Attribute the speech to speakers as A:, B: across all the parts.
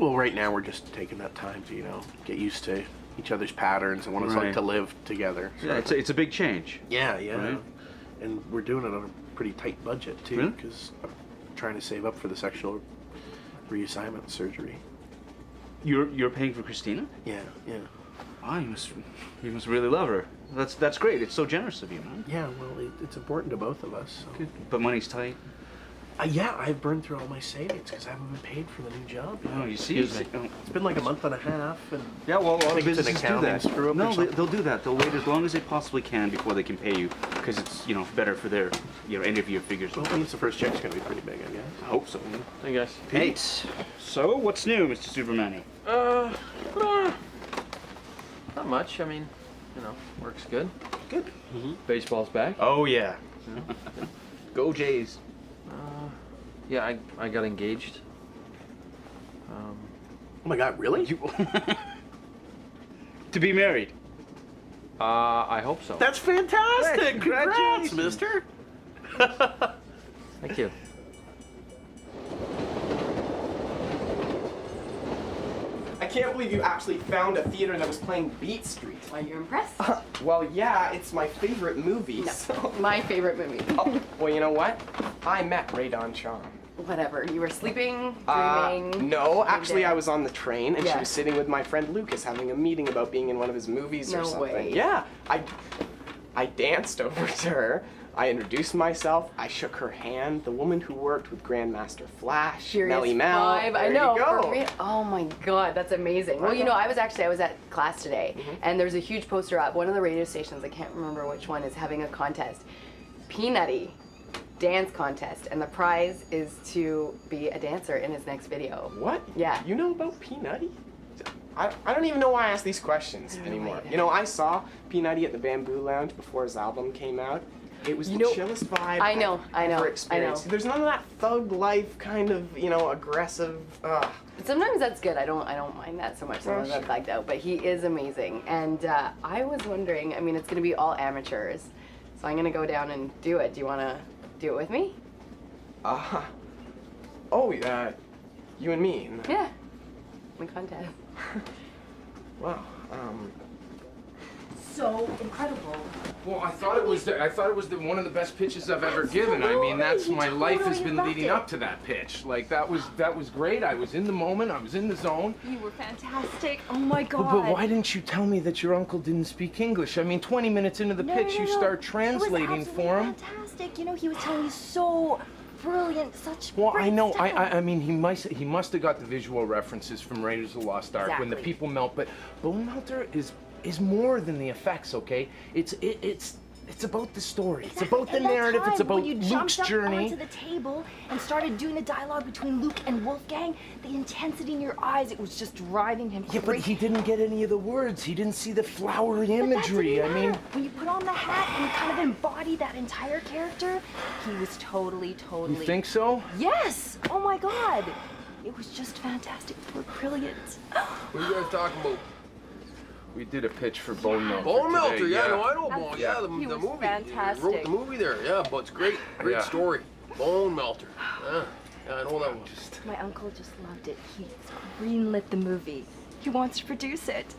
A: Well, right now we're just taking that time to, get used to each other's patterns and what it's like to live together.
B: Yeah, it's a big change.
A: Yeah, yeah.
B: Right?
A: And we're doing it on a pretty tight budget, too,
B: Really?
A: because I'm trying to save up for the sexual reassignment surgery.
B: You're paying for Christina?
A: Yeah, yeah.
B: Oh, you must really love her. That's great. It's so generous of you, man.
A: Yeah, well, it's important to both of us. So.
B: Good. But money's tight.
A: Yeah, I've burned through all my savings because I haven't been paid for the new job yet.
B: Oh, you see?
A: It's been like a month and a half, and
B: Yeah, well, a lot of
A: think it's an
B: businesses do
A: accounting
B: that.
A: screw-up or
B: No,
A: something.
B: they'll do that. They'll wait as long as they possibly can before they can pay you, because it's better for their end of year figures.
A: well, it means the first check's gonna be pretty big, I guess.
B: I hope so.
C: Hey guys.
B: Hey. So, what's new, Mr. Superman?
C: Not much. I mean, works good.
B: Good.
C: Baseball's back.
B: Oh yeah. Go Jays.
C: Yeah, I got engaged.
A: Oh my God, really?
B: To be married.
C: I hope so.
A: That's fantastic!
B: Yeah,
A: Congrats,
B: congratulations.
A: mister!
C: Thank you.
D: I can't believe you actually found a theater that was playing Beat Street.
E: Why, you're impressed?
D: Well, yeah, it's my favorite movie.
E: No,
D: So.
E: my favorite movie.
D: Oh, well, you know what? I met Ray Don Chong.
E: Whatever. You were sleeping, dreaming.
D: No,
E: you
D: actually,
E: did.
D: I was on the train and she
E: Yeah.
D: was sitting with my friend Lucas having a meeting about being in one of his movies or
E: No
D: something.
E: way.
D: Yeah, I danced over to her. I introduced myself. I shook her hand. The woman who worked with Grandmaster Flash,
E: Furious
D: Melly Mel.
E: 5. I
D: There
E: know.
D: You go.
E: for me- Oh my God, that's amazing. Well, I was at class today, and there's a huge poster up. One of the radio stations, I can't remember which one, is having a contest, Peanutty dance contest, and the prize is to be a dancer in his next video.
D: What?
E: Yeah.
D: You know about Peanutty? I don't even know why I ask these questions anymore.
E: either.
D: I saw Peanutty at the Bamboo Lounge before his album came out. It was the chillest vibe
E: I know,
D: I've
E: I
D: ever
E: know.
D: experienced. There's none of that thug life kind of, aggressive.
E: But sometimes that's good. I don't mind that so much. Sometimes I'm
D: sure.
E: bugged out. But he is amazing. And I was wondering, it's going to be all amateurs. So I'm going to go down and do it. Do you want to do it with me?
D: You and me.
E: Yeah. The contest.
D: Wow.
E: So incredible.
F: Well, I thought it was one of the best pitches I've ever given. I mean, that's my life has been leading up to that pitch. Like that was great. I was in the moment. I was in the zone.
G: You were fantastic. Oh my God.
F: But why didn't you tell me that your uncle didn't speak English? I mean, 20 minutes into the pitch, you start translating for him.
G: Fantastic. He was telling you so brilliant, such
F: Well,
G: great
F: I know.
G: stuff.
F: I mean, he must have got the visual references from Raiders of the Lost Ark when the
E: Exactly.
F: people melt. But Bone Melter is more than the effects. Okay, it's about the story. It's about the
G: At that
F: narrative.
G: time,
F: It's about
G: when you
F: Luke's
G: jumped up
F: journey.
G: onto the table and started doing the dialogue between Luke and Wolfgang, the intensity in your eyes, it was just driving him
F: Yeah, but
G: crazy.
F: he didn't get any of the words. He didn't see the flowery
G: But that didn't
F: imagery. I mean,
G: matter. When you put on the hat and kind of embody that entire character, he was totally.
F: you think so?
G: Yes! Oh my God! It was just fantastic. You were brilliant.
H: What are you guys talking about?
F: We did a pitch for Bone Melter.
H: Bone
F: today,
H: Melter, yeah, no, I know Bone.
F: Yeah.
H: Yeah, the
G: He was
H: movie.
G: fantastic.
H: Wrote the movie there, yeah, but it's great
F: Yeah.
H: story. Bone Melter. Yeah, I know that one.
G: My uncle just loved it. He's greenlit the movie. He wants to produce it.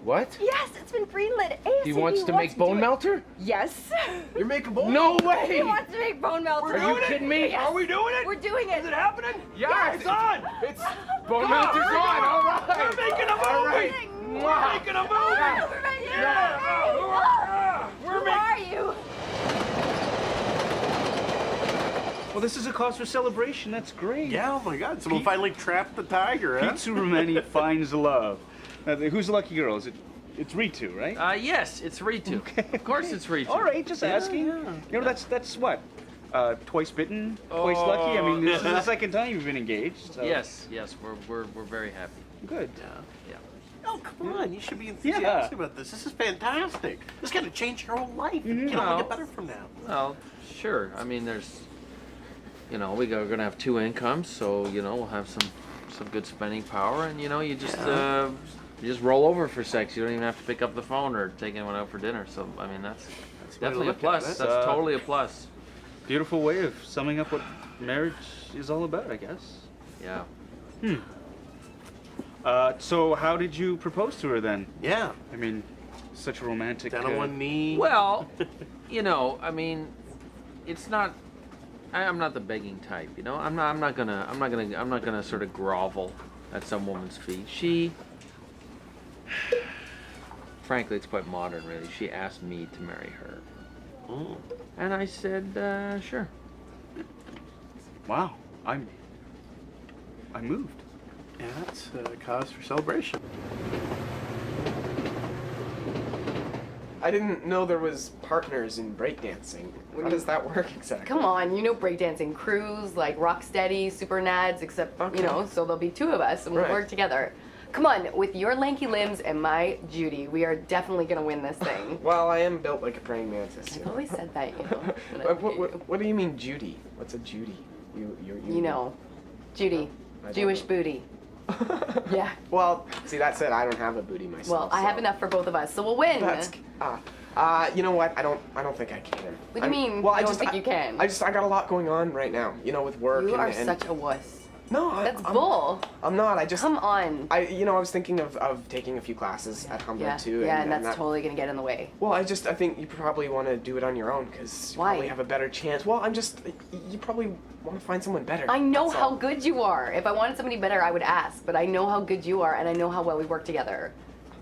F: What?
G: Yes, it's been greenlit.
F: He wants to make Bone
G: do it.
F: Melter?
G: Yes.
H: You're making Bone
F: No
H: Melter?
F: way!
G: He wants to make Bone Melter.
F: Are you kidding me?
G: Yes.
H: Are we doing it?
G: We're doing it.
H: Is it happening?
F: Yeah,
H: it's on.
F: It's Bone Melter's on. All right.
H: We're making a movie.
F: All right.
H: We're making a movie.
G: Who are you?
B: Well, this is a cause for celebration. That's great.
A: Yeah, oh my God, someone finally trapped the tiger, huh?
B: Pete Superman finds love. Who's the lucky girl? It's Ritu, right?
C: Yes, it's Ritu. Of course it's Ritu.
B: All right, just asking. That's what? Twice bitten, twice lucky. I mean, this is the second time you've been engaged. So.
C: Yes, we're very happy.
B: Good.
C: Yeah.
A: Oh, come on, you should be enthusiastic about this. This is fantastic. This is going to change your whole life. It can only get better from now.
C: Well, sure. I mean, there's, we're gonna have two incomes, so we'll have some good spending power, and you just roll over for sex. You don't even have to pick up the phone or take anyone out for dinner. So I mean, that's
A: the way to
C: definitely a
A: look at
C: plus.
A: it.
C: That's totally a plus.
B: Beautiful way of summing up what marriage is all about, I guess.
C: Yeah.
B: So how did you propose to her then?
A: Yeah.
B: I mean, such a romantic.
A: Down on one knee.
C: Well, you know, I mean, it's not. I'm not the begging type, you know. I'm not gonna sort of grovel at some woman's feet. She, frankly, it's quite modern, really. She asked me to marry her, and I said, sure.
B: Wow, I'm moved.
A: Yeah, that's a cause for celebration.
D: I didn't know there was partners in breakdancing. How does that work exactly?
E: Come on, you know breakdancing crews like Rocksteady, Super Nads, except,
D: Okay.
E: you know, so there'll be two of us and we'll
D: Right.
E: work together. Come on, with your lanky limbs and my Judy, we are definitely gonna win this thing.
D: Well, I am built like a praying mantis.
E: I've always said that, you know. and I
D: What,
E: hate you.
D: what do you mean Judy? What's a Judy?
E: You know, Judy,
D: I don't
E: Jewish
D: know.
E: booty. Yeah.
D: Well, see, that said, I don't have a booty myself.
E: Well, I have
D: so-
E: enough for both of us, so we'll win.
D: That's you know what? I don't think I can.
E: What do you mean?
D: Well,
E: you
D: I
E: don't
D: just
E: think you can?
D: I got a lot going on right now. You know, with work.
E: You
D: and,
E: are
D: and
E: such a wuss.
D: No,
E: That's bull.
D: I'm not. I just.
E: Come on.
D: I was thinking of taking a few classes at Humber
E: Yeah,
D: too.
E: yeah, and that's
D: that,
E: totally gonna get in the way.
D: Well, I think you probably want to do it on your own because you
E: Why?
D: probably have a better chance. Well, you probably want to find someone better.
E: I know
D: that's
E: how
D: all.
E: good you are. If I wanted somebody better, I would ask. But I know how good you are, and I know how well we work together.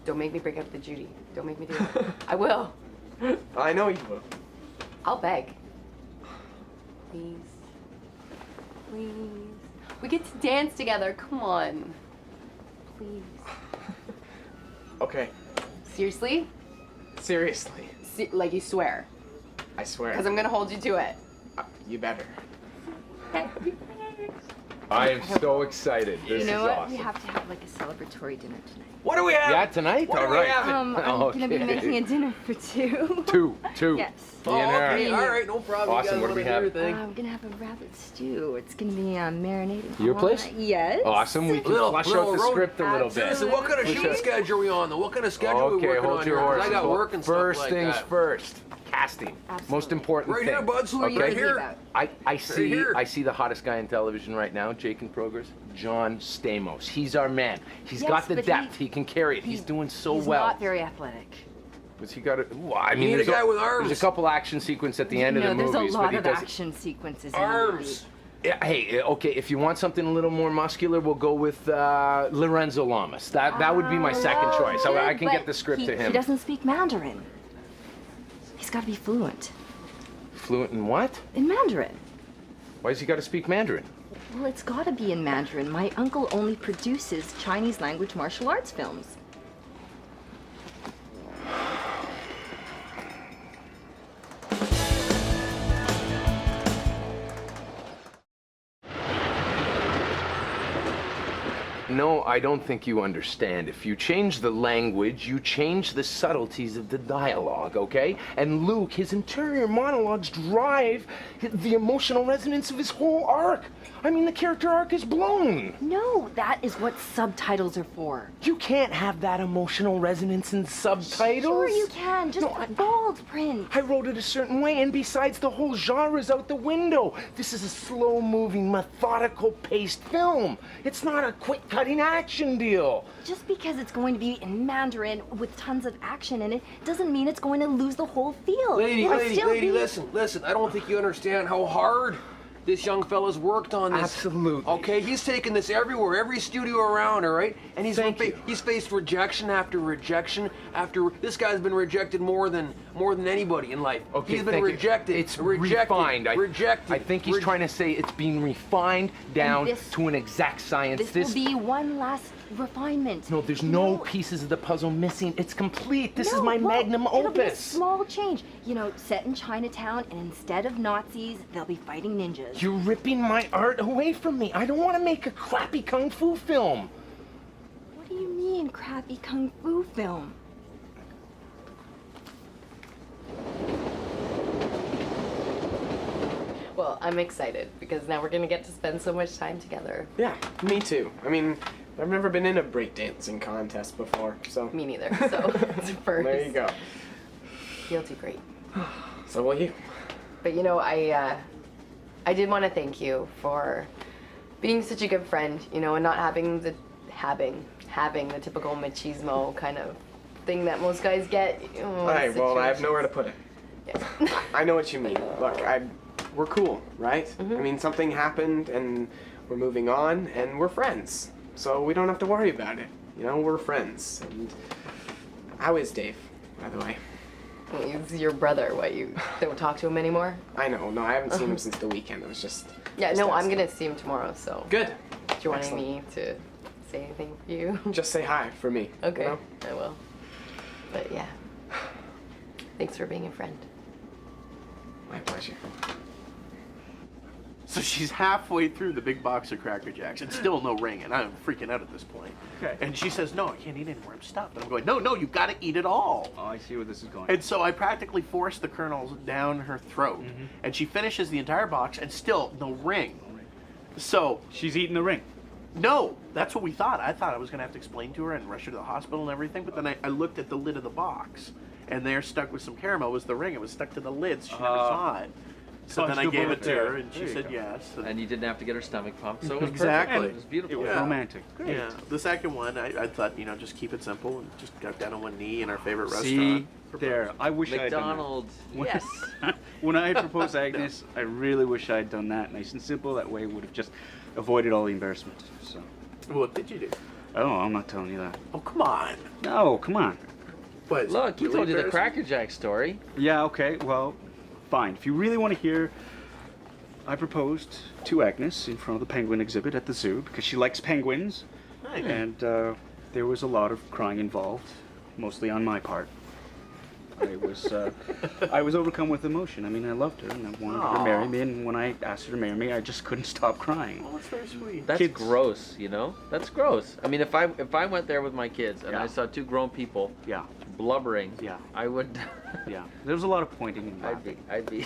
E: Don't make me break up with Judy. Don't make me do it. I will.
D: I know you will.
E: I'll beg. Please. Please. We get to dance together. Come on. Please.
D: Okay.
E: Seriously?
D: Seriously,
E: Like you swear.
D: I swear.
E: Because I'm gonna hold you to it.
D: You better.
F: I am so excited. This
G: You know
F: is
G: what?
F: awesome.
G: We have to have like a celebratory dinner tonight.
H: What do we have?
F: Yeah, tonight?
H: What
F: All
H: do we
F: right.
H: have?
G: I'm gonna be
F: Okay.
G: making a dinner for two.
F: Two.
G: Yes.
H: Oh,
F: Me and her.
H: okay. All right, no problem.
F: Awesome,
H: You
F: what
H: guys
F: do we
H: wanna do
F: have?
H: your thing?
G: I'm gonna have a rabbit stew. It's gonna be marinated.
F: Your place?
G: Yes.
F: Awesome. We can flush out the
H: road-
F: script a little bit.
H: Listen, what kind of
F: Push
H: shoot
F: it.
H: schedule are we on, though? What kind of schedule are we
F: Okay,
H: working
F: hold
H: on
F: your
H: here? 'Cause
F: horses.
H: I got work and
F: First
H: stuff like
F: things
H: that.
F: first. Casting.
G: Absolutely.
F: Most important
H: Right
F: thing.
H: here, buds. Who are you
F: Okay.
H: right here?
G: About.
F: I see
H: here.
F: I see the hottest guy in television right now, Jake in Progress, John Stamos. He's our man. He's
G: Yes,
F: got the
G: but
F: depth. He can carry it. He's doing so
G: He's
F: well.
G: not very athletic.
F: Was he got it? Ooh, I
H: You
F: mean,
H: need a
F: there's
H: guy with arms.
F: There's a couple action sequences at the end of the
G: there's
F: movies,
G: a
F: but
G: lot
F: he
G: of
F: does.
G: action sequences.
H: Arms.
F: Yeah, hey, okay. If you want something a little more muscular, we'll go with Lorenzo Lamas. That would be my second choice. I can get the script to him.
G: He doesn't speak Mandarin. He's got to be fluent
F: Fluent in what?
G: in Mandarin.
F: Why has he got to speak Mandarin?
G: Well, it's got to be in Mandarin. My uncle only produces Chinese language martial arts films.
F: No, I don't think you understand. If you change the language, you change the subtleties of the dialogue, okay? And Luke, his interior monologues drive the emotional resonance of his whole arc. I mean, the character arc is blown.
G: No, that is what subtitles are for.
F: You can't have that emotional resonance in subtitles.
G: Sure you can. Just bold print.
F: I wrote it a certain way, and besides, the whole genre's out the window. This is a slow-moving, methodical-paced film. It's not a quick-cutting action deal.
G: Just because it's going to be in Mandarin with tons of action in it doesn't mean it's going to lose the whole feel.
H: Lady,
G: It'll
H: lady,
G: still
H: lady,
G: be-
H: listen. I don't think you understand how hard this young fella's worked on this.
F: Absolutely.
H: Okay, he's taken this everywhere, every studio around, all right? And he's he's faced rejection after rejection after. This guy's been rejected more than anybody in life.
F: Okay,
H: he's been
F: thank you.
H: rejected.
F: It's
H: rejected,
F: refined.
H: rejected.
F: I think he's trying to say it's being refined down
G: this-
F: to an exact science.
G: This will be one last refinement.
F: No, there's no pieces of the puzzle missing. It's complete. This is
G: No,
F: my
G: well,
F: magnum
G: it'll be a
F: opus.
G: small change. You know, set in Chinatown, and instead of Nazis, they'll be fighting ninjas.
F: You're ripping my art away from me. I don't want to make a crappy kung fu film.
G: What do you mean, crappy kung fu film?
E: Well, I'm excited because now we're gonna get to spend so much time together.
D: Yeah, me too. I mean, I've never been in a breakdancing contest before, so.
E: Me neither. So it's a first.
D: There you go.
E: You'll do great.
D: So will you?
E: But you know, I did want to thank you for being such a good friend, you know, and not having the typical machismo kind of thing that most guys get.
D: All right, well, I have nowhere to put it.
E: Yeah.
D: I know what you mean. Look, we're cool, right? I mean, something happened and we're moving on and we're friends. So we don't have to worry about it. You know, we're friends. And how is Dave, by the way?
E: He's your brother. What, you don't talk to him anymore?
D: I know. No, I haven't seen him since the weekend. It was just...
E: Yeah,
D: just
E: no, I'm
D: asking.
E: gonna see him tomorrow, so.
D: Good.
E: Do you want
D: Excellent.
E: me to say anything for you?
D: Just say hi for me.
E: Okay,
D: You know?
E: I will. But yeah. Thanks for being a friend.
D: My pleasure.
A: So she's halfway through the big box of Cracker Jacks and still no ring, and I'm freaking out at this point.
B: Okay.
A: And she says, no, I can't eat anymore, I'm stuffed. And I'm going, no, you gotta eat it all.
B: Oh, I see where this is going.
A: And so I practically force the kernels down her throat, and she finishes the entire box and still no ring. So,
B: She's eating the ring.
A: no, that's what we thought. I thought I was gonna have to explain to her and rush her to the hospital and everything, but then I looked at the lid of the box, and there stuck with some caramel was the ring. It was stuck to the lid, so she never saw it. So then I gave it to her, and she
B: There you
A: said
B: go.
A: yes.
C: And you didn't have to get her stomach pumped, so it was
A: Exactly.
C: perfect. It was beautiful.
B: It was
A: Yeah.
B: romantic. Great.
A: Yeah, the second one, I thought, you know, just keep it simple and just got down on one knee in our favorite
B: See,
A: restaurant.
B: there. I wish I had done that.
C: McDonald's.
B: When-
C: Yes.
B: When I proposed Agnes, I really wish I had done that nice and simple. That way, it would have just avoided all the embarrassment. So,
A: What did you do?
B: oh, I'm not telling you that.
A: Oh, come on.
B: No, come on.
A: What, is
C: Look,
A: it
C: he
A: really
C: told you the
A: embarrassing?
C: Cracker Jack story.
B: Yeah, okay. Well, fine. If you really want to hear, I proposed to Agnes in front of the penguin exhibit at the zoo because she likes penguins,
A: Nice.
B: and there was a lot of crying involved, mostly on my part. I was overcome with emotion. I mean, I loved her and I wanted her to marry me, and when I asked her to marry me, I just couldn't stop crying.
A: Oh, that's very sweet.
C: That's
B: Kids.
C: gross, you know? That's gross. I mean, if I went there with my kids and
B: Yeah.
C: I saw two grown people
B: Yeah,
C: blubbering,
B: Yeah.
C: I would.
B: yeah. There was a lot of pointing and laughing
C: I'd be.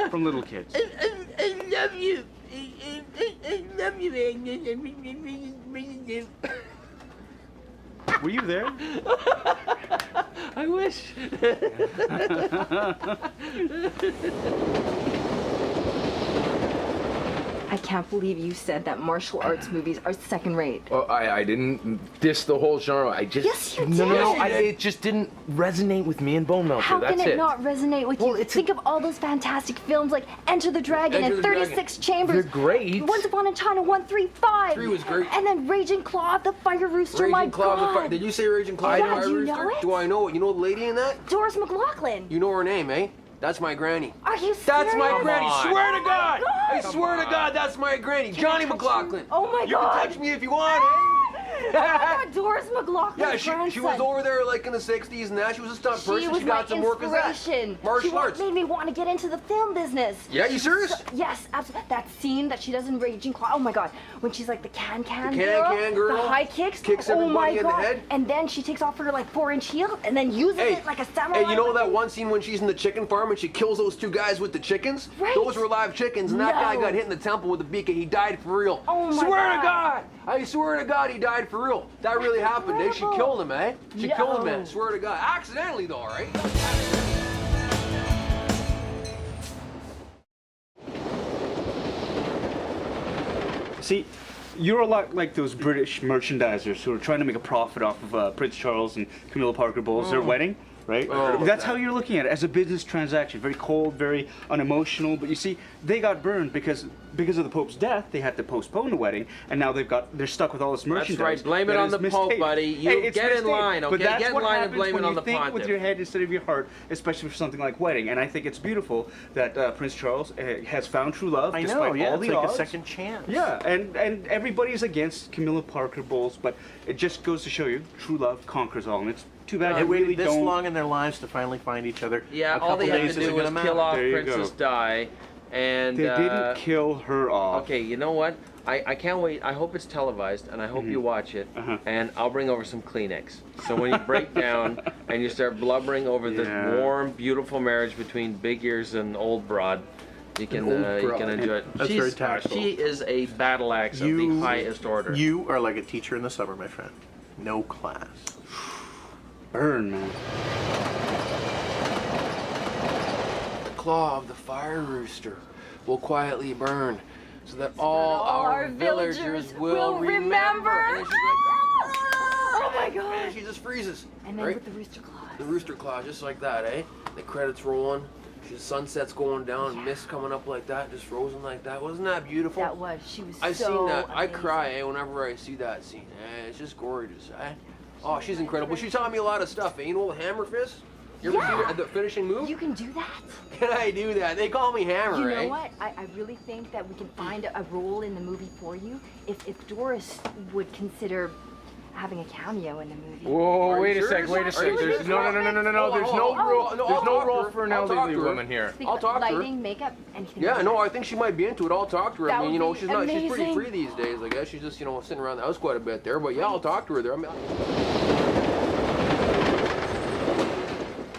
B: from little kids.
C: I love you. I love you, Agnes.
B: Were you there?
C: I wish.
G: I can't believe you said that martial arts movies are second rate.
F: Oh, I didn't diss the whole genre. I just
G: Yes, you
F: no.
G: did.
F: It just didn't resonate with me and Bone Melter.
G: How
F: That's
G: can it
F: it.
G: not resonate with
F: Well,
G: you?
F: it's
G: Think of all those fantastic films like Enter the Dragon
H: Enter
G: and
H: the Dragon.
G: 36 Chambers.
F: They're great.
G: Once Upon a China 135.
H: 3 was great.
G: And then Raging Claw of the Fire Rooster. My
H: Raging Claw of the
G: God.
H: Fire. Did you say Raging Claw of
G: Yeah,
H: the Fire
G: do you
H: Rooster?
G: know it?
H: Do I know it? You know the lady in that?
G: Doris McLaughlin.
H: You know her name, eh? That's my granny.
G: Are you serious?
H: That's my
G: Oh
H: granny.
C: on.
H: Swear to God. I
G: God.
H: swear to God, that's my granny. Johnny McLaughlin.
G: Oh my
H: You
G: God.
H: can touch me if you want, eh?
G: Oh my God, Doris McLaughlin.
H: Yeah, she was over there like in the 60s and that. She was a stunt person.
G: She was
H: She got
G: my
H: some work as that.
G: inspiration.
H: Martial
G: She
H: arts.
G: made me want to get into the film business.
H: Yeah, you serious?
G: Yes, absolutely. That scene that she does in Raging Claw. Oh my God, when she's like the can
H: The can girl.
G: the high kicks.
H: Kicks
G: oh my
H: everybody in the
G: God.
H: head.
G: And then she takes off her like 4-inch heel and then uses it like a samurai.
H: Hey, you know that
G: weapon?
H: one scene when she's in the chicken farm and she kills those two guys with the chickens?
G: Right.
H: Those were live chickens, and that guy
G: No.
H: got hit in the temple with a beacon. He died for real.
G: Oh my
H: Swear to
G: God.
H: God! I swear to God, he died for real. That really happened, eh? She
G: incredible.
H: killed him, eh? She killed him,
G: No.
H: man. Swear to God. Accidentally, though, all right?
B: See, you're a lot like those British merchandisers who are trying to make a profit off of Prince Charles and Camilla Parker Bowles, their wedding, right?
H: Oh,
B: That's how you're looking at it, as a business transaction. Very cold, very unemotional. But you see, they got burned because of the Pope's death. They had to postpone the wedding, and now they're stuck with all this merchandise.
C: That's right. Blame it
B: that
C: on
B: is
C: the Pope,
B: misstated.
C: buddy. You
B: Hey, it's
C: get in
B: misstated.
C: line,
B: But
C: okay?
B: that's
C: Get in
B: what
C: line and
B: happens
C: blame it
B: when
C: on
B: you
C: the
B: think with
C: pontiff.
B: your head instead of your heart, especially for something like wedding. And I think it's beautiful that Prince Charles has found true love
A: I
B: despite
A: know, yeah,
B: all
A: it's
B: the
A: like
B: odds.
A: a second chance.
B: Yeah, and everybody's against Camilla Parker Bowles, but it just goes to show you, true love conquers all, and it's too bad
A: They
B: you really
A: waited this
B: don't.
A: long in their lives to finally find each other.
C: Yeah,
A: a
C: all they
A: couple
C: had
A: days
C: to
A: isn't
C: do was
A: gonna
C: kill
A: matter.
C: off
B: There you
C: Princess
B: go.
C: Di, and
B: They didn't kill her off.
C: Okay, you know what? I can't wait. I hope it's televised, and I hope you watch it.
B: Uh-huh.
C: And I'll bring over some Kleenex. So when you break down and you start blubbering over this
B: Yeah.
C: warm, beautiful marriage between Big Ears and Old Broad, you can enjoy it.
A: That's very tactful.
C: She is a battle axe of the highest order.
A: You are like a teacher in the summer, my friend. No class.
B: Burn, man.
H: The claw of the fire rooster will quietly burn so that all our villagers will remember. And then she's like,
G: Oh my
H: and
G: god.
H: she just freezes.
G: And then
H: right?
G: with the rooster claws.
H: The rooster claw, just like that, eh? The credits rolling. The sunset's going down, mist coming up like that, just frozen like that. Wasn't that beautiful?
G: That was. She was
H: I've
G: so
H: seen that. I
G: amazing.
H: cry whenever I see that scene. It's just gorgeous. Oh, she's incredible. She taught me a lot of stuff. You know, hammer fist. You ever see the finishing move?
G: You can do that?
H: Can I do that? They call me Hammer.
G: You know
H: eh?
G: what? I really think that we can find a role in the movie for you if Doris would consider having a cameo in the movie.
F: Whoa,
H: Are
F: wait
H: you
F: a sec,
H: serious?
F: wait a
H: Are
F: sec.
H: you
F: There's
H: serious?
F: no.
H: Oh,
F: There's
H: oh,
F: no
H: oh,
F: role.
H: no,
F: There's
H: I'll
F: no
H: talk
F: role
H: to her.
F: for an
H: I'll talk
F: elderly
H: to her.
F: woman here.
G: Think
H: I'll
G: about
H: talk to her.
G: lighting, makeup, anything.
H: Yeah,
G: like
H: no,
G: that.
H: I think she might be into it. I'll talk to her.
G: That
H: I mean,
G: would
H: you know,
G: be
H: she's pretty
G: amazing.
H: free these days. I guess she's just, sitting around the house quite a bit there. But yeah, I'll talk to her there.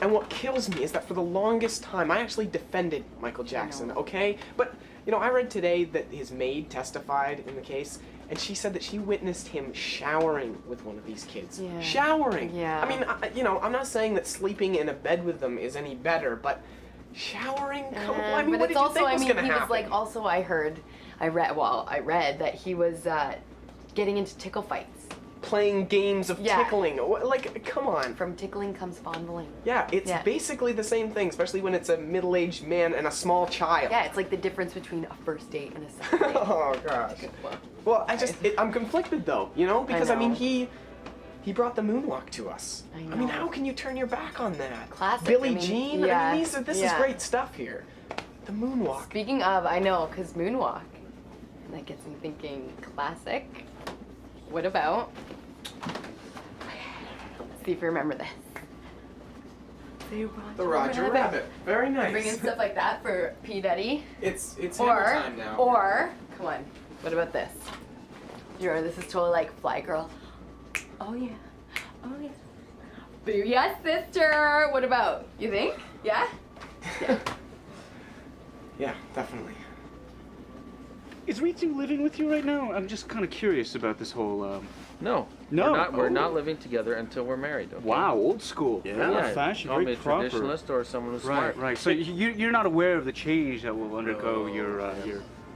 D: And what kills me is that for the longest time, I actually defended Michael Jackson, okay? But, I read today that his maid testified in the case, and she said that she witnessed him showering with one of these kids.
E: Yeah.
D: Showering!
E: Yeah.
D: I mean, I'm not saying that sleeping in a bed with them is any better, but showering? Come on, I mean,
E: but
D: what
E: it's
D: did you
E: also,
D: think was gonna
E: he
D: happen?
E: was like, also I read that he was getting into tickle fights.
D: Playing games of
E: Yeah.
D: tickling. Like, come on.
E: From tickling comes fondling.
D: Yeah, it's
E: Yeah.
D: basically the same thing, especially when it's a middle-aged man and a small child.
E: Yeah, it's like the difference between a first date and a second date.
D: Oh gosh. Well, I'm conflicted though, because I mean
E: know.
D: he brought the moonwalk to us.
E: I
D: mean,
E: know.
D: how can you turn your back on that?
E: Classic,
D: Billie
E: I mean,
D: Jean.
E: yeah,
D: I mean, this is
E: yeah.
D: great stuff here. The moonwalk.
E: Speaking of, I know, because moonwalk. And that gets me thinking classic. What about? Let's see if you remember this.
D: The Roger Rabbit. Very nice.
E: Bringing stuff like that for P. Diddy.
D: It's hammer time now.
E: Or, come on, what about this? This is totally like Fly Girl. Oh yeah, oh yeah. Booyah sister. What about? You think? Yeah? Yeah.
D: Yeah, definitely.
B: Is Ritsu living with you right now? I'm just kind of curious about this whole.
C: No.
B: No.
C: We're
B: Oh.
C: not living together until we're married. Okay?
B: Wow, old school.
A: Yeah.
B: Very
C: Yeah.
B: old-fashioned,
C: Call me
B: very
C: a
B: proper.
C: traditionalist or someone who's
B: Right,
C: smart.
B: right. So you're not aware of the change that will undergo
A: No,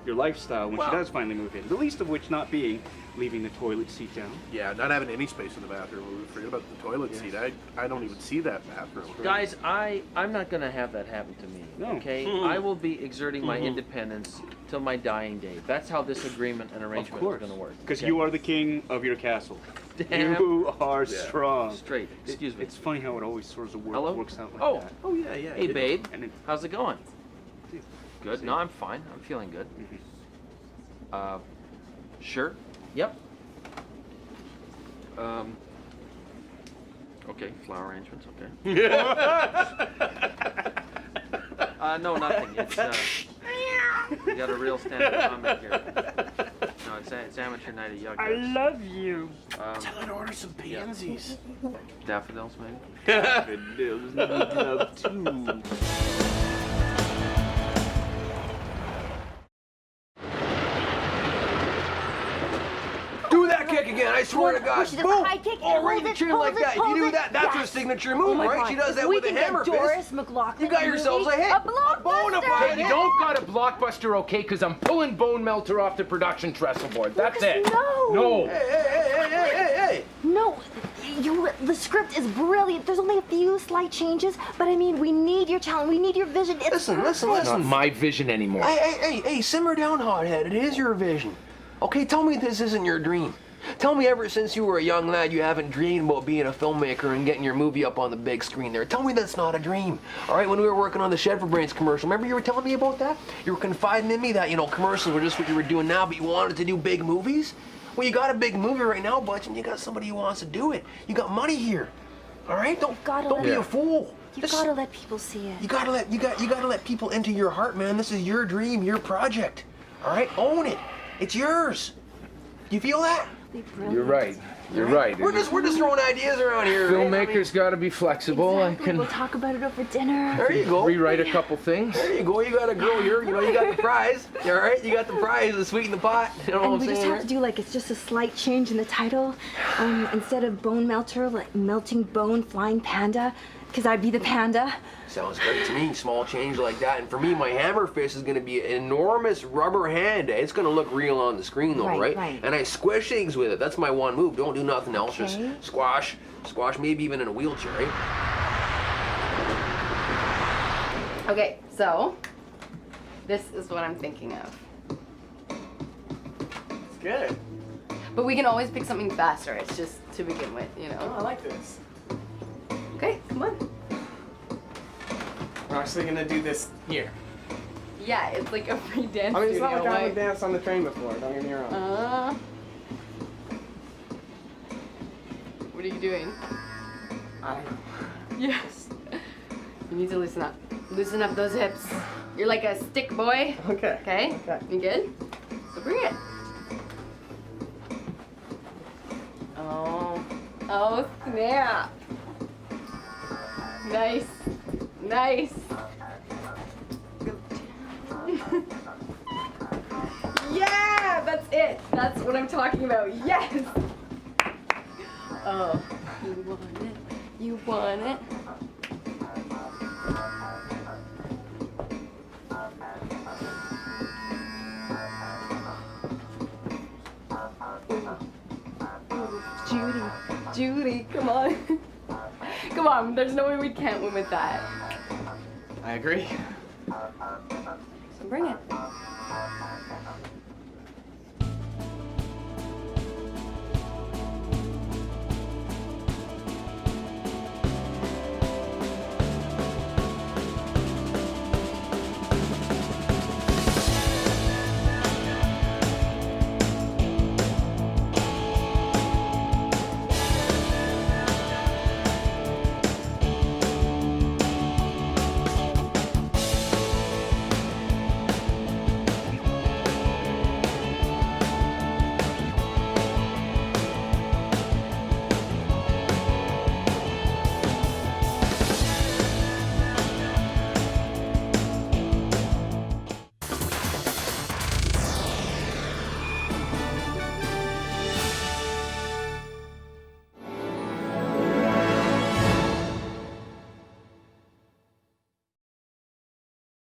B: your lifestyle when
C: Well-
B: she does finally move in. The least of which not being leaving the toilet seat down.
A: Yeah, not having any space in the bathroom. Forget about the toilet seat. I don't even see that bathroom.
C: Guys, I'm not gonna have that happen to me.
B: No.
C: Okay, I will be exerting my independence till my dying day. That's how this agreement and
B: Of
C: arrangement
B: course.
C: is gonna work.
B: Because
C: okay?
B: you are the king of your castle.
C: Damn
B: You are strong.
C: straight. Excuse me.
B: It's funny how it always sort of
C: Hello?
B: works out like
C: Oh.
B: that.
A: Oh yeah, yeah.
C: Hey, babe.
B: And it,
C: How's it going? Good. No, I'm fine. I'm feeling good. Sure. Yep. Okay. Flower arrangements. Okay. No, nothing. It's you got a real stand-up comic here. No, it's amateur night at Yuck.
B: love you.
A: Tell her to order some pansies.
C: Daffodils, maybe.
B: Daffodils need love too.
H: Do that kick again, I swear to God.
G: She does a
H: Boom!
G: high kick
H: Oh,
G: and
H: right
G: hold
H: in the
G: it,
H: chin
G: hold
H: like
G: it,
H: that. If you
G: hold
H: do
G: it.
H: that, that's her
G: Yes.
H: signature
G: Oh
H: move,
G: my
H: right?
G: God.
H: She does that
G: If we
H: with a
G: can get
H: hammer
G: Doris
H: fist.
G: McLaughlin
H: You got
G: in the
H: yourselves a
G: movie,
H: hit.
G: A
H: A bona
G: blockbuster.
H: fide
F: Hey, you don't got a blockbuster, okay? Because I'm pulling Bone Melter off the production trestle board. That's it.
G: No.
F: No.
H: Hey.
G: No, the script is brilliant. There's only a few slight changes, but I mean, we need your talent. We need your vision. It's
H: Listen.
F: Not my vision anymore.
H: Hey, simmer down, hothead. It is your vision. Okay, tell me this isn't your dream. Tell me ever since you were a young lad you haven't dreamed about being a filmmaker and getting your movie up on the big screen there. Tell me that's not a dream. All right, when we were working on the Shed for Brains commercial, remember you were telling me about that? You were confiding in me that, commercials were just what you were doing now, but you wanted to do big movies? Well, you got a big movie right now, Butch, and you got somebody who wants to do it. You got money here. All right? Don't be a fool.
G: You
H: This-
G: gotta let people see it.
H: You gotta let people into your heart, man. This is your dream, your project. All right, own it. It's yours. You feel that?
F: You're right. You're right.
H: We're just throwing ideas around here. right?
F: Filmmakers got to be flexible.
G: Exactly.
F: I
G: We'll
F: can
G: talk about it over dinner.
H: There you go.
F: rewrite a couple things.
H: There you go. You got a girl here. You got the prize. All right. You got the prize, the sweet in the pot. You know what
G: And
H: I'm
G: we just
H: saying?
G: have to do it's just a slight change in the title. Instead of Bone Melter, like melting bone flying panda, Because I'd be the panda.
H: Sounds great to me. Small change like that. And for me, my hammer fist is going to be an enormous rubber hand. It's going to look real on the screen though,
G: Right,
H: right?
G: right.
H: And I squish things with it. That's my one move. Don't do nothing else.
G: Okay.
H: Just squash, squash, maybe even in a wheelchair, right?
E: Okay, so this is what I'm thinking of.
D: It's good.
E: But we can always pick something faster. It's just to begin with, you
D: Oh,
E: know.
D: I like this.
E: Okay, come on.
D: We're actually gonna do this here.
E: Yeah, it's like a free dance
D: I mean, it's
E: studio.
D: not like I
E: Why-
D: haven't danced on the train before. Don't get me wrong.
E: What are you doing?
D: I don't know.
E: Yes. You need to loosen up. Loosen up those hips. You're like a stick boy.
D: Okay.
E: Okay?
D: Okay.
E: You good? So bring it. Oh. Oh, snap. Nice. Nice. Yeah, that's it. That's what I'm talking about. Yes. Oh, you want it? You want it? Judy, Judy, come on. Come on, there's no way we can't win with that.
D: I agree.
E: So bring it.